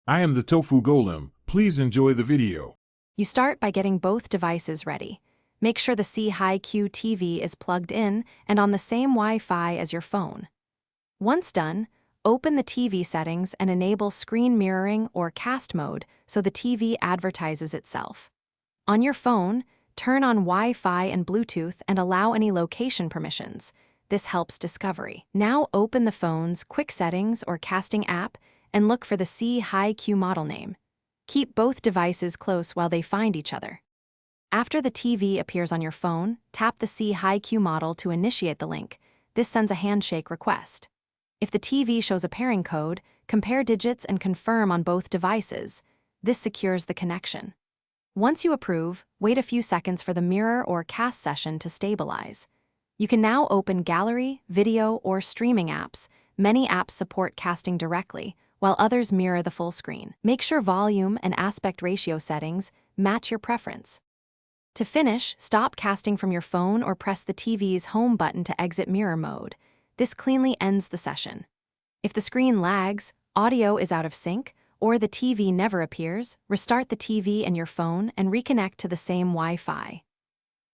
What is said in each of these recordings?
I am the Tofu Golem. Please enjoy the video. You start by getting both devices ready. Make sure the Chiq TV is plugged in and on the same Wi-Fi as your phone. Once done, open the TV settings and enable screen mirroring or cast mode so the TV advertises itself. On your phone, turn on Wi-Fi and Bluetooth and allow any location permissions. This helps discovery. Now open the phone's quick settings or casting app and look for the Chiq model name. Keep both devices close while they find each other. After the TV appears on your phone, tap the Chiq model to initiate the link. This sends a handshake request. If the TV shows a pairing code, compare digits and confirm on both devices. This secures the connection. Once you approve, wait a few seconds for the mirror or cast session to stabilize. You can now open gallery, video, or streaming apps. Many apps support casting directly, while others mirror the full screen. Make sure volume and aspect ratio settings match your preference. To finish, stop casting from your phone or press the TV's home button to exit mirror mode. This cleanly ends the session. If the screen lags, audio is out of sync, or the TV never appears, restart the TV and your phone and reconnect to the same Wi-Fi.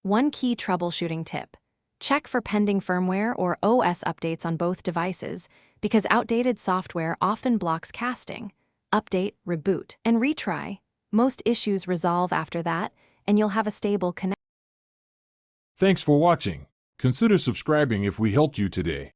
One key troubleshooting tip: check for pending firmware or OS updates on both devices, because outdated software often blocks casting. Update, reboot, and retry. Most issues resolve after that, and you'll have a stable connection. Thanks for watching. Consider subscribing if we helped you today.